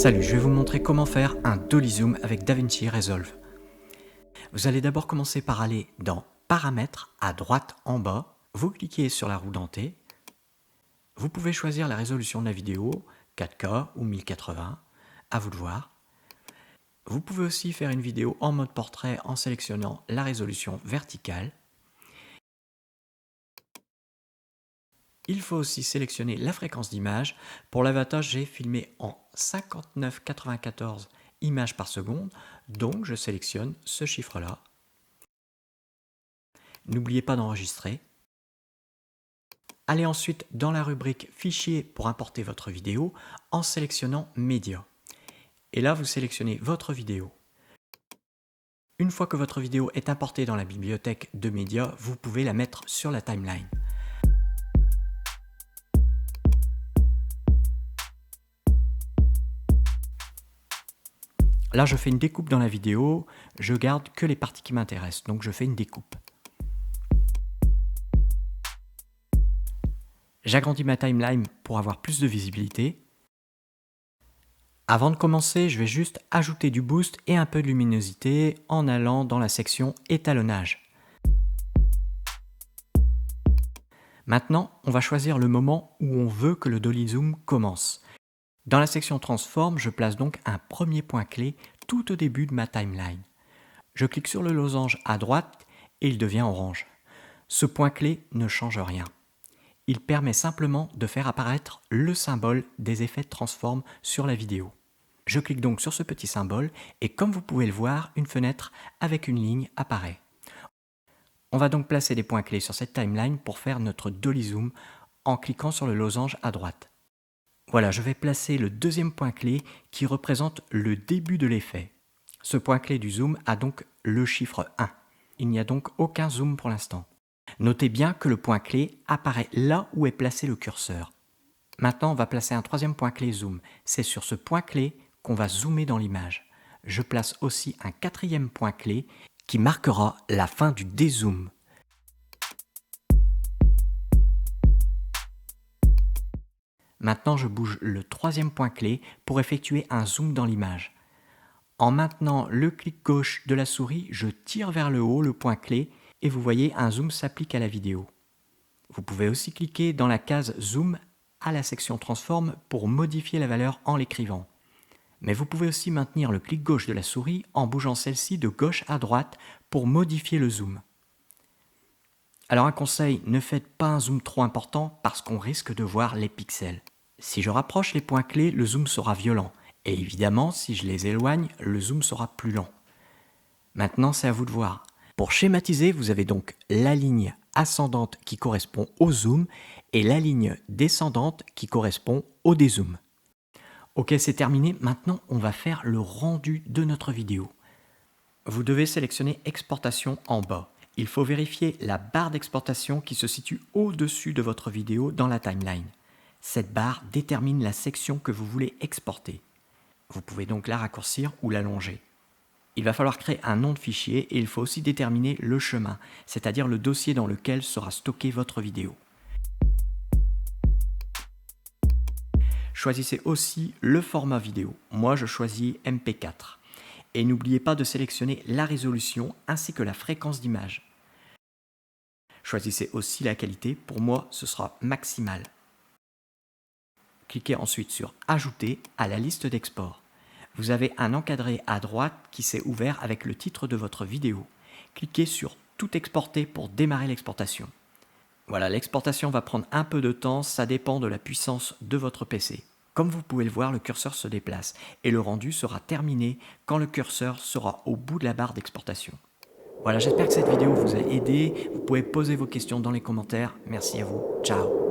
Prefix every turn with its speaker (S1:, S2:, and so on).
S1: Salut, je vais vous montrer comment faire un Dolly Zoom avec DaVinci Resolve. Vous allez d'abord commencer par aller dans Paramètres à droite en bas. Vous cliquez sur la roue dentée. Vous pouvez choisir la résolution de la vidéo, 4K ou 1080, à vous de voir. Vous pouvez aussi faire une vidéo en mode portrait en sélectionnant la résolution verticale. Il faut aussi sélectionner la fréquence d'image. Pour l'avatar, j'ai filmé en 59,94 images par seconde, donc je sélectionne ce chiffre-là. N'oubliez pas d'enregistrer. Allez ensuite dans la rubrique Fichier pour importer votre vidéo en sélectionnant Média. Et là, vous sélectionnez votre vidéo. Une fois que votre vidéo est importée dans la bibliothèque de médias, vous pouvez la mettre sur la timeline. Là, je fais une découpe dans la vidéo, je garde que les parties qui m'intéressent, donc je fais une découpe. J'agrandis ma timeline pour avoir plus de visibilité. Avant de commencer, je vais juste ajouter du boost et un peu de luminosité en allant dans la section étalonnage. Maintenant, on va choisir le moment où on veut que le Dolly Zoom commence. Dans la section Transform, je place donc un premier point clé tout au début de ma timeline. Je clique sur le losange à droite et il devient orange. Ce point clé ne change rien. Il permet simplement de faire apparaître le symbole des effets Transform sur la vidéo. Je clique donc sur ce petit symbole et comme vous pouvez le voir, une fenêtre avec une ligne apparaît. On va donc placer des points clés sur cette timeline pour faire notre Dolly Zoom en cliquant sur le losange à droite. Voilà, je vais placer le deuxième point clé qui représente le début de l'effet. Ce point clé du zoom a donc le chiffre 1. Il n'y a donc aucun zoom pour l'instant. Notez bien que le point clé apparaît là où est placé le curseur. Maintenant, on va placer un troisième point clé zoom. C'est sur ce point clé qu'on va zoomer dans l'image. Je place aussi un quatrième point clé qui marquera la fin du dézoom. Maintenant, je bouge le troisième point clé pour effectuer un zoom dans l'image. En maintenant le clic gauche de la souris, je tire vers le haut le point clé et vous voyez un zoom s'applique à la vidéo. Vous pouvez aussi cliquer dans la case Zoom à la section Transform pour modifier la valeur en l'écrivant. Mais vous pouvez aussi maintenir le clic gauche de la souris en bougeant celle-ci de gauche à droite pour modifier le zoom. Alors un conseil, ne faites pas un zoom trop important parce qu'on risque de voir les pixels. Si je rapproche les points clés, le zoom sera violent. Et évidemment, si je les éloigne, le zoom sera plus lent. Maintenant, c'est à vous de voir. Pour schématiser, vous avez donc la ligne ascendante qui correspond au zoom et la ligne descendante qui correspond au dézoom. Ok, c'est terminé. Maintenant, on va faire le rendu de notre vidéo. Vous devez sélectionner Exportation en bas. Il faut vérifier la barre d'exportation qui se situe au-dessus de votre vidéo dans la timeline. Cette barre détermine la section que vous voulez exporter. Vous pouvez donc la raccourcir ou l'allonger. Il va falloir créer un nom de fichier et il faut aussi déterminer le chemin, c'est-à-dire le dossier dans lequel sera stockée votre vidéo. Choisissez aussi le format vidéo. Moi, je choisis MP4. Et n'oubliez pas de sélectionner la résolution ainsi que la fréquence d'image. Choisissez aussi la qualité. Pour moi, ce sera maximal. Cliquez ensuite sur Ajouter à la liste d'export. Vous avez un encadré à droite qui s'est ouvert avec le titre de votre vidéo. Cliquez sur Tout exporter pour démarrer l'exportation. Voilà, l'exportation va prendre un peu de temps, ça dépend de la puissance de votre PC. Comme vous pouvez le voir, le curseur se déplace et le rendu sera terminé quand le curseur sera au bout de la barre d'exportation. Voilà, j'espère que cette vidéo vous a aidé. Vous pouvez poser vos questions dans les commentaires. Merci à vous. Ciao.